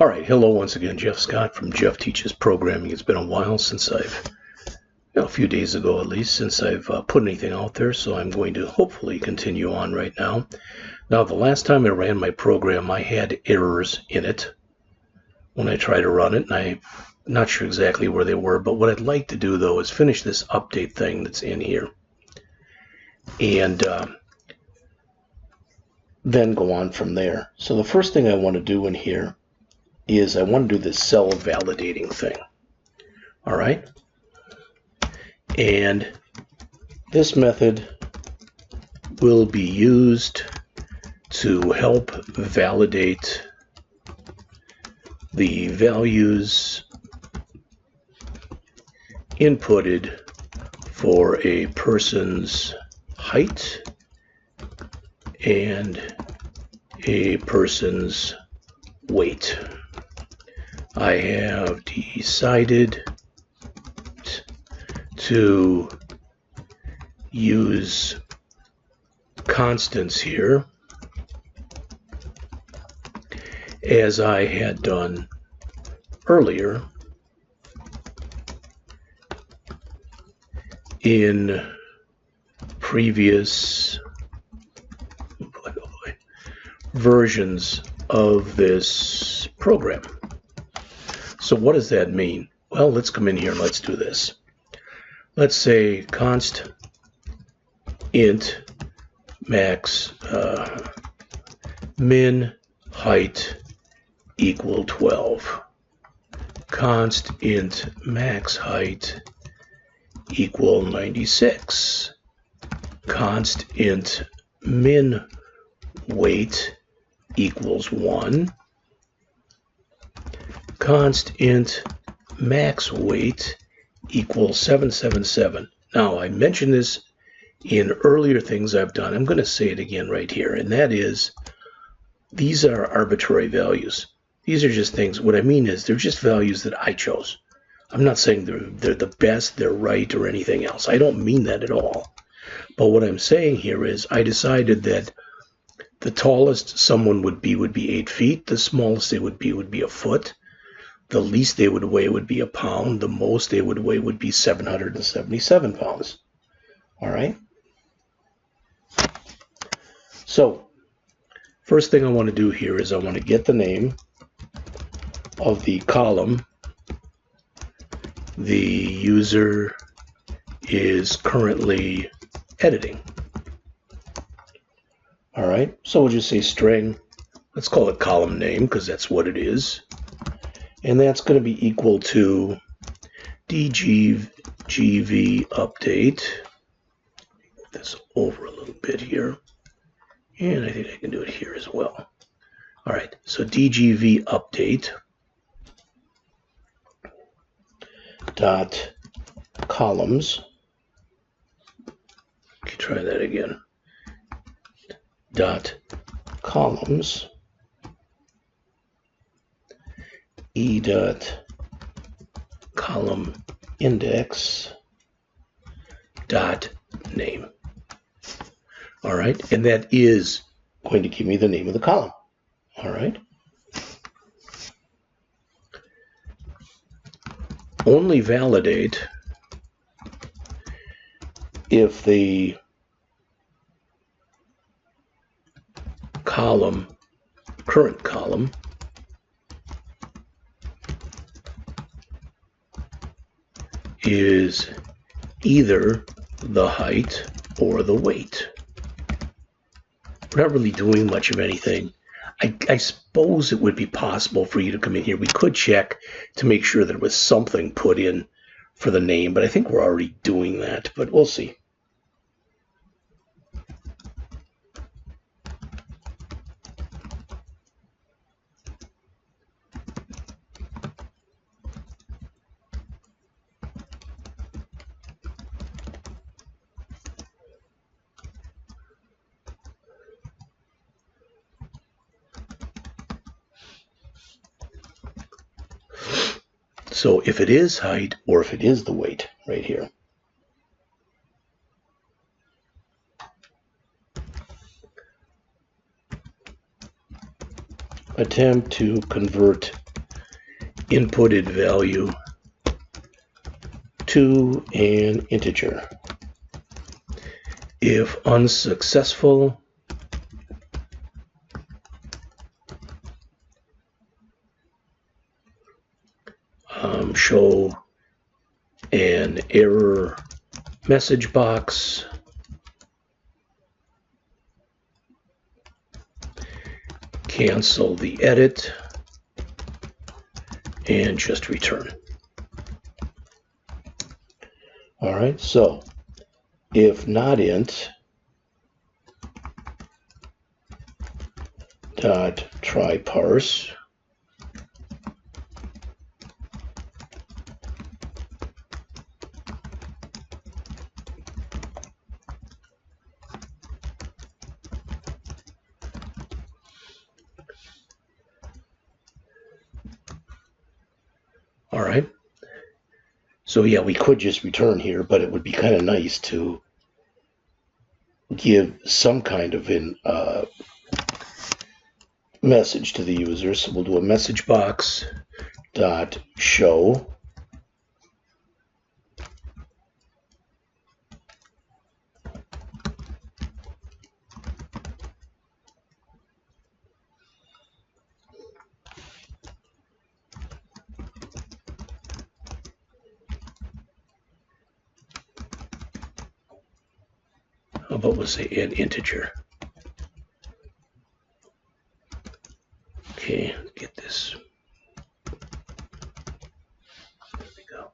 All right, hello once again, Jeff Scott from Jeff Teaches Programming. It's been a while since a few days ago at least, since I've put anything out there, so I'm going to hopefully continue on right now. Now, the last time I ran my program, I had errors in it when I tried to run it, and I'm not sure exactly where they were, but what I'd like to do, though, is finish this update thing that's in here, and then go on from there. So the first thing I want to do in here is I want to do this cell validating thing. All right? And this method will be used to help validate the values inputted for a person's height and a person's weight. I have decided to use constants here, as I had done earlier in previous versions of this program. So what does that mean? Well, let's come in here and let's do this. Let's say const int max min height equal 12. Const int max height equal 96. Const int min weight equals 1. Const int max weight equals 777. Now, I mentioned this in earlier things I've done. I'm going to say it again right here, and that is these are arbitrary values. These are just things. What I mean is they're just values that I chose. I'm not saying they're the best, they're right, or anything else. I don't mean that at all. But what I'm saying here is I decided that the tallest someone would be 8 feet. The smallest they would be a foot. The least they would weigh would be a pound. The most they would weigh would be 777 pounds. All right? So, first thing I want to do here is I want to get the name of the column the user is currently editing. All right? So we'll just say string. Let's call it column name because that's what it is. And that's going to be equal to dgv update. Move this over a little bit here. And I think I can do it here as well. All right, so dgv update dot columns. Okay, try that again. Dot columns e dot column index dot name. All right, and that is going to give me the name of the column. All right. Only validate if the column, current column, is either the height or the weight. We're not really doing much of anything. I suppose it would be possible for you to come in here. We could check to make sure there was something put in for the name, but I think we're already doing that, but we'll see. So if it is height or if it is the weight right here. Attempt to convert inputted value to an integer. If unsuccessful, show an error message box, cancel the edit, and just return. All right, so if not int dot try parse, all right. So yeah, we could just return here, but it would be kind of nice to give some kind of message to the user. So we'll do a message box dot show how about we'll say an integer. Okay, get this. There we go.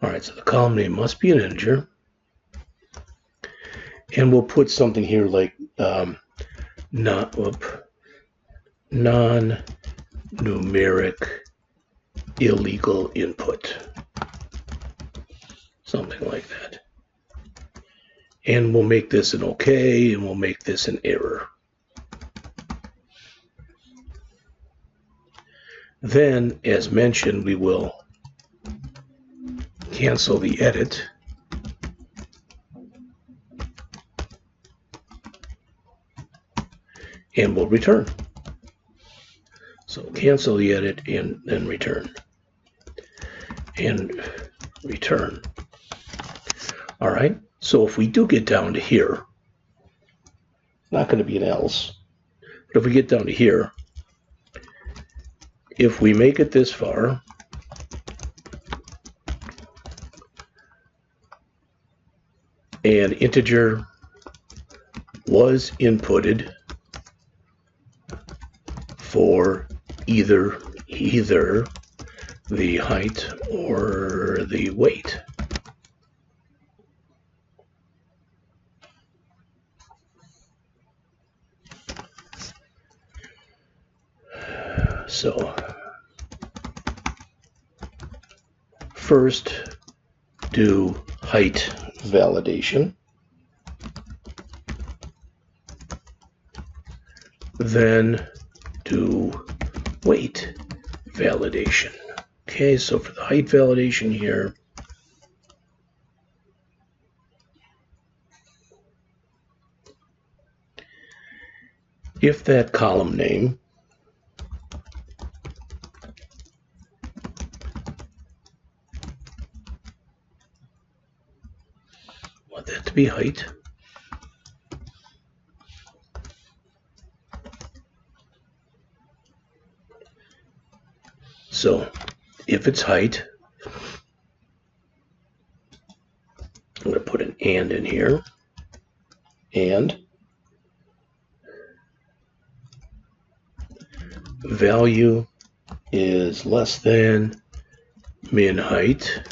All right, so the column name must be an integer. And we'll put something here like non-numeric illegal input. Something like that. And we'll make this an OK, and we'll make this an error. Then, as mentioned, we will cancel the edit. And we'll return. So cancel the edit and then return. And return. All right. So if we do get down to here, not going to be an else, but if we get down to here, if we make it this far, and integer was inputted for either the height or the weight. So first do height validation, then do weight validation. Okay, so for the height validation here, if that column name want that to be height, so if it's height, I'm going to put an and in here, and value is less than min height,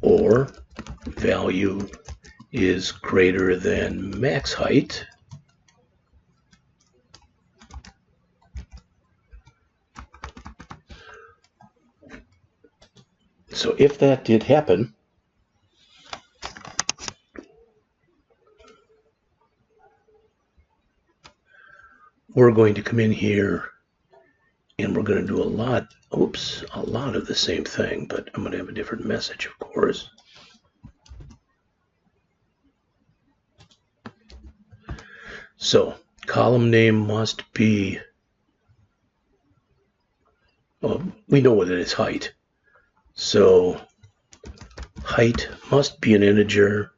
or value is greater than max height. So if that did happen, we're going to come in here and we're going to do a lot of the same thing, but I'm going to have a different message, of course. So column name must be we know what it is, height. So height must be an integer.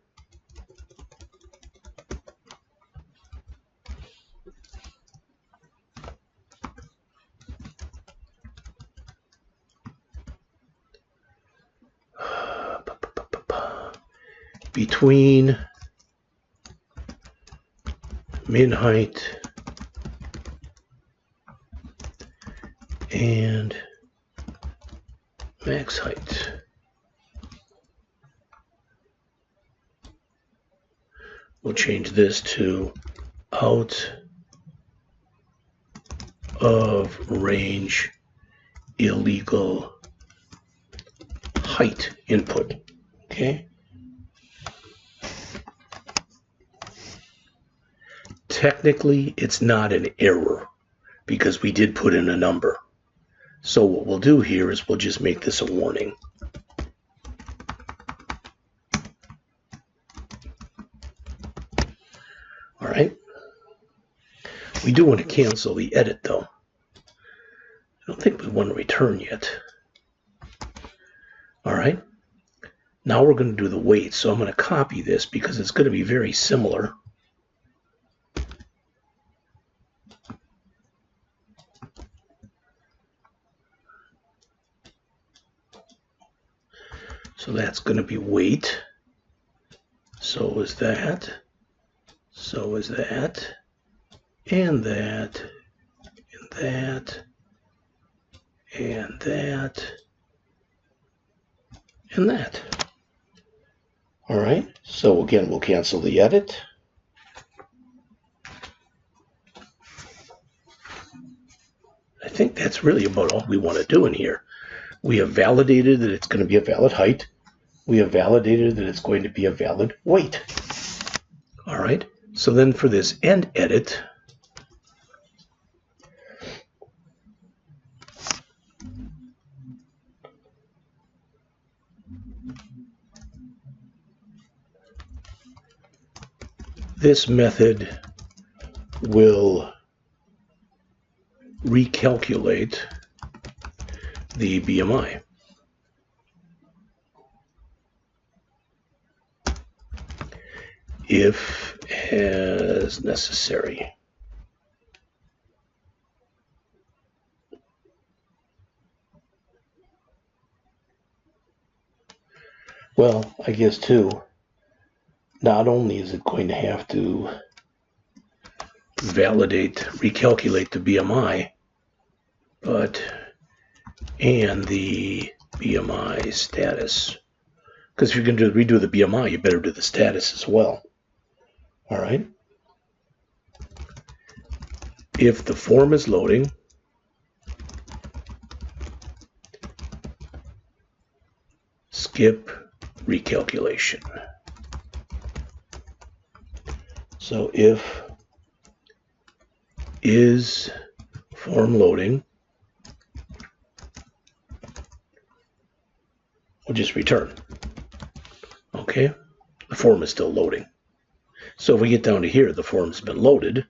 Between min height and max height. We'll change this to out of range illegal height input. Okay. Technically, it's not an error because we did put in a number. So what we'll do here is we'll just make this a warning. All right. We do want to cancel the edit, though. I don't think we want to return yet. All right. Now we're going to do the weight. So I'm going to copy this because it's going to be very similar. So that's going to be weight. So is that. So is that. And that. And that. And that. And that. All right. So again, we'll cancel the edit. I think that's really about all we want to do in here. We have validated that it's going to be a valid height. We have validated that it's going to be a valid weight. All right. So then for this end edit, this method will recalculate the BMI. If as necessary. Well, I guess too, not only is it going to have to recalculate the BMI, and the BMI status. Because if you're going to redo the BMI, you better do the status as well. All right. If the form is loading, skip recalculation. So if is form loading, we'll just return. Okay, the form is still loading. So if we get down to here, the form's been loaded.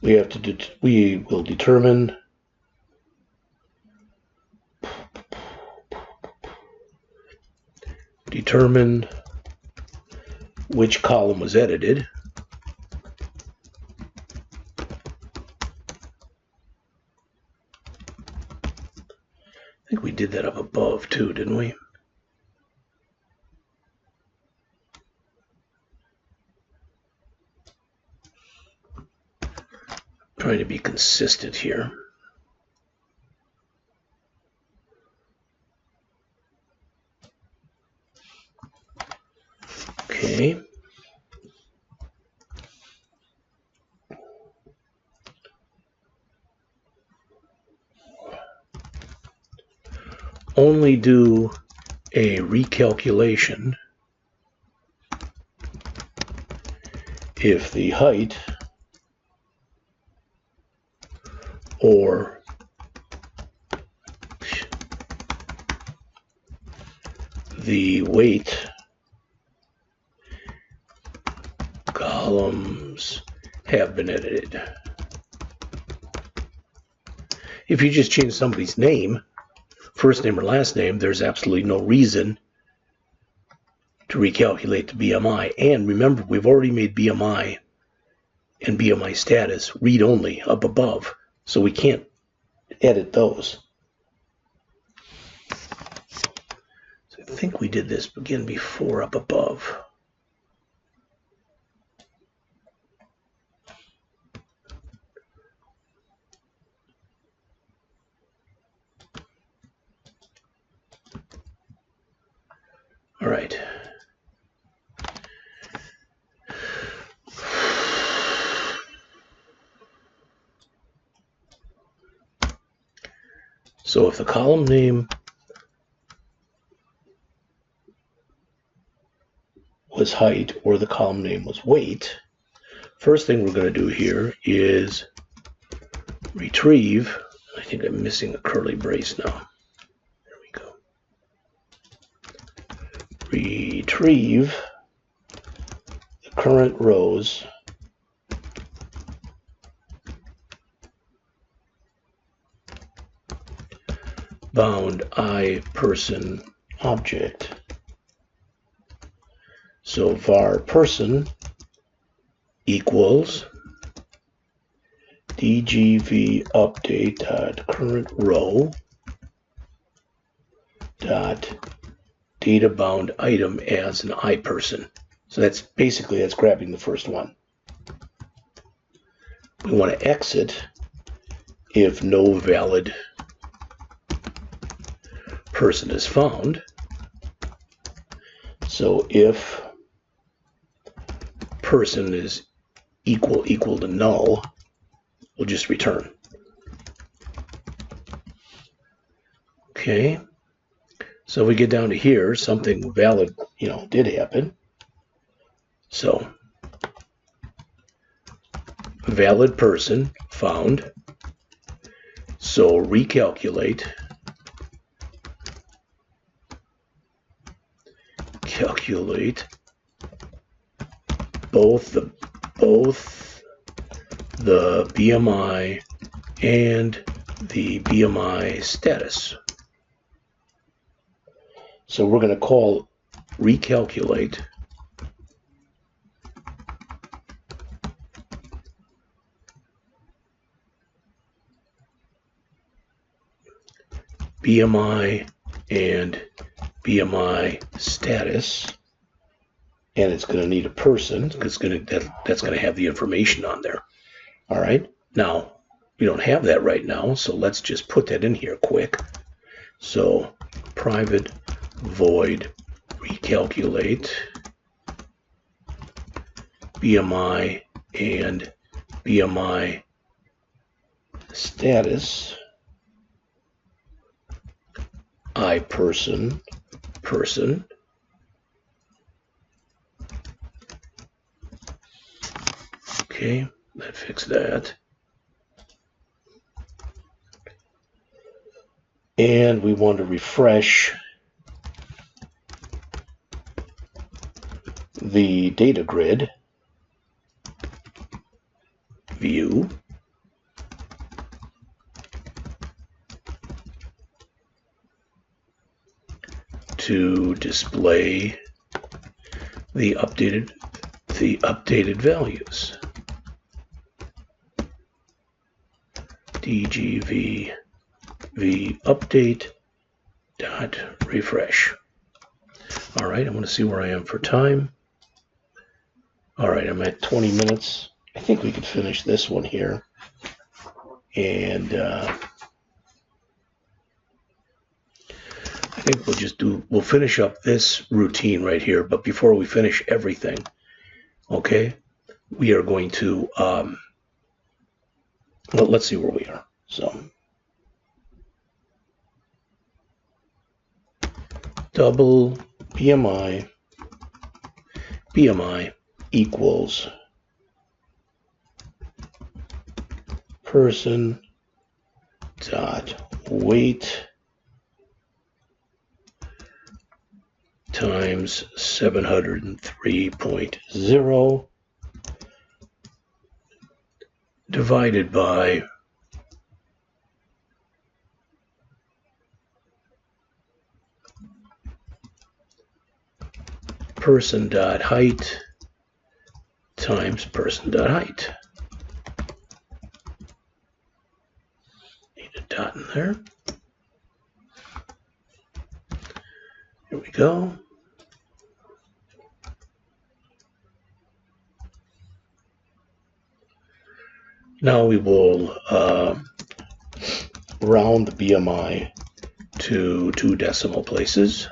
We will determine which column was edited. I think we did that up above too, didn't we? Trying to be consistent here. Okay. Only do a recalculation if the height or the weight columns have been edited. If you just change somebody's name, first name or last name, there's absolutely no reason to recalculate the BMI. And remember, we've already made BMI and BMI status read-only up above, so we can't edit those. So I think we did this again before up above. All right. So if the column name was height or the column name was weight, first thing we're going to do here is retrieve. I think I'm missing a curly brace now. There we go. Retrieve the current rows bound I person object. So var person equals dgv update dot current row dot data bound item as an I person. So that's basically, that's grabbing the first one. We want to exit if no valid person is found. So if person is equal to null, we'll just return. Okay. So if we get down to here, something valid, did happen. So valid person found. So recalculate. Calculate both the BMI and the BMI status. So we're going to call recalculate BMI and BMI status, and it's going to need a person because that's going to have the information on there. All right. Now we don't have that right now, so let's just put that in here quick. So private void recalculate BMI and BMI status I person. Okay, that fixed that. And we want to refresh the data grid view to display the updated values. dgv update dot refresh. All right, I'm going to see where I am for time. All right, I'm at 20 minutes. I think we could finish this one here. And I think we'll finish up this routine right here. But before we finish everything, okay, we are going to, well, let's see where we are. So double BMI equals person dot weight times 703.0 divided by person.height times person.height. Need a dot in there. Here we go. Now we will round the BMI to 2 decimal places.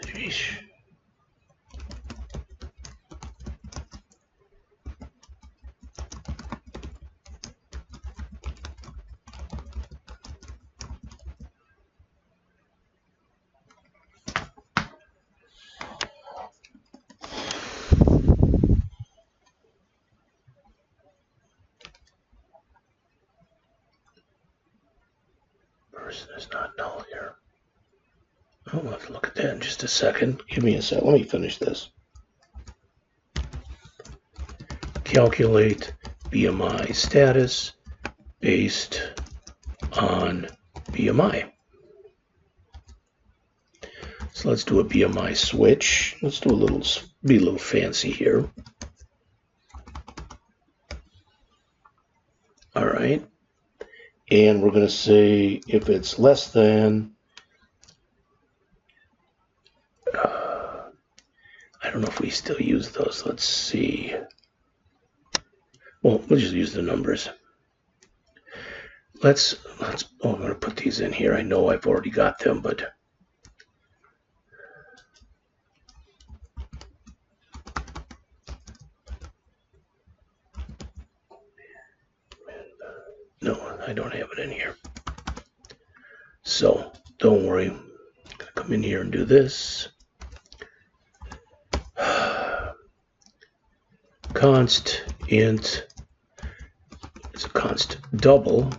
Jeez. Person is not null here. I'll have to look at that in just a second. Give me a sec. Let me finish this. Calculate BMI status based on BMI. So let's do a BMI switch. Let's do be a little fancy here. All right. And we're going to say if it's less than, I don't know if we still use those. Let's see. Well, we'll just use the numbers. Oh, I'm going to put these in here. I know I've already got them, but no, I don't have it in here. So don't worry. I'm going to come in here and do this. Const int, it's a const double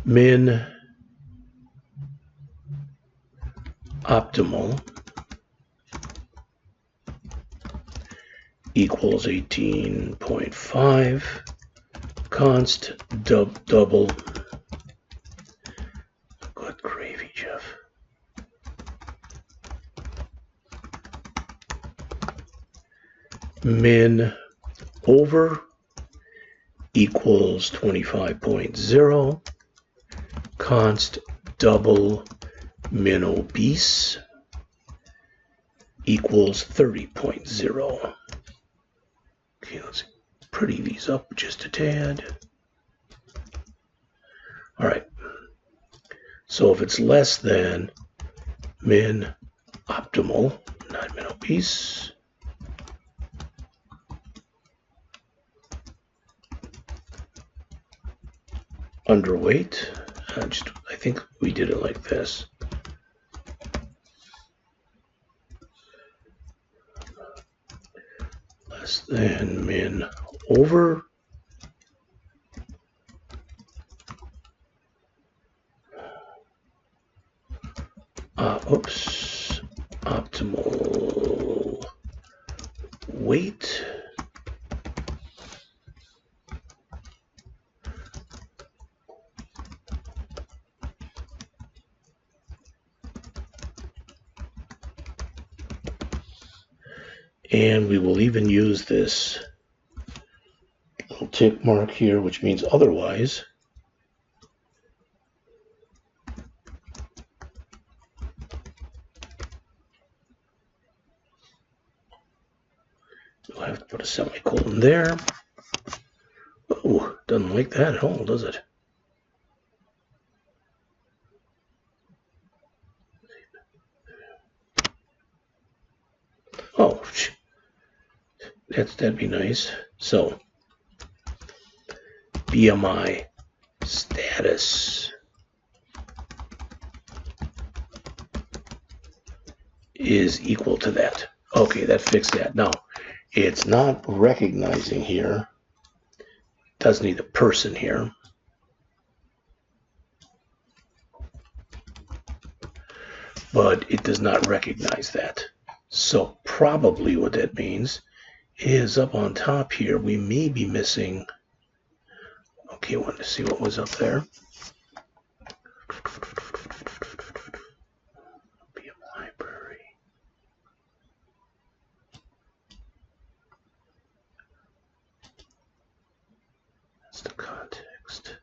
min optimal equals 18.5 const double, good gravy, Jeff. Min over equals 25.0 const double min obese equals 30.0. Okay, let's pretty these up just a tad. All right. So if it's less than min optimal, not min obese, underweight, I think we did it like this. Less than min over optimal weight and we will even use this little tick mark here, which means otherwise. We'll have to put a semicolon there. Oh, doesn't like that at all, does it? Oh, that'd be nice. So, BMI status is equal to that. Okay, that fixed that. Now, it's not recognizing here. It does need a person here. but it does not recognize that. So probably what that means is up on top here, we may be missing. Okay, I wanted to see what was up there. BM library. That's the context.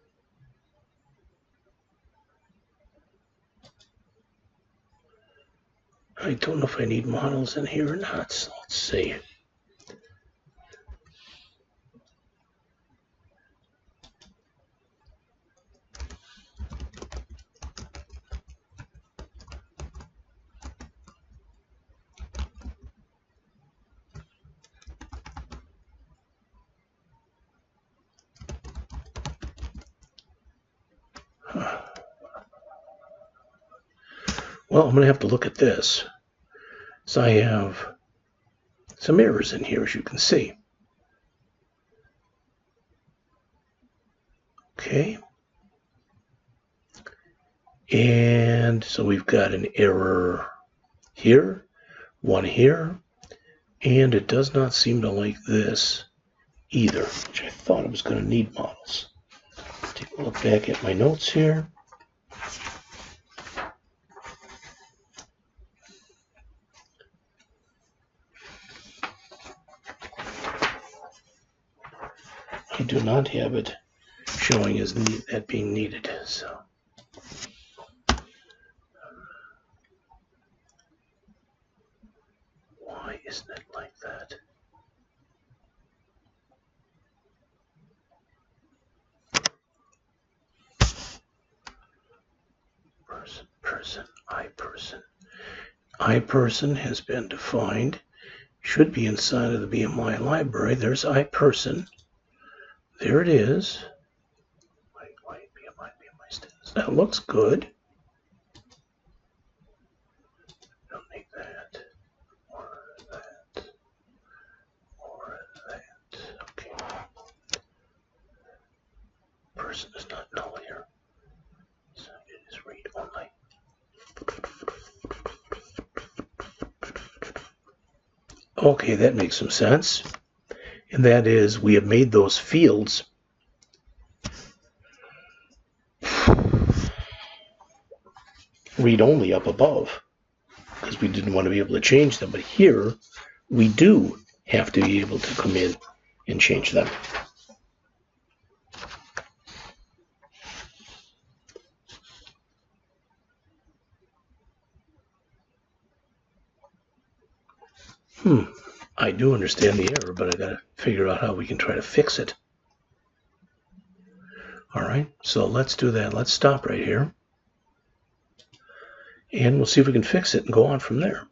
I don't know if I need models in here or not, so let's see. Well, I'm going to have to look at this. So I have some errors in here, as you can see. Okay. And so we've got an error here, one here, and it does not seem to like this either, which I thought it was going to need models. Take a look back at my notes here. I do not have it showing as that being needed. So why isn't it like that? Person, iPerson has been defined. Should be inside of the BMI library. There's iPerson. There it is. Wait, BMI status. That looks good. Don't need that. Or that. Or that. Okay. Person is not null here. So it is read only. Okay, that makes some sense. And that is, we have made those fields read-only up above because we didn't want to be able to change them. But here, we do have to be able to come in and change them. I do understand the error, but I got to figure out how we can try to fix it. All right, so let's do that. Let's stop right here. And we'll see if we can fix it and go on from there.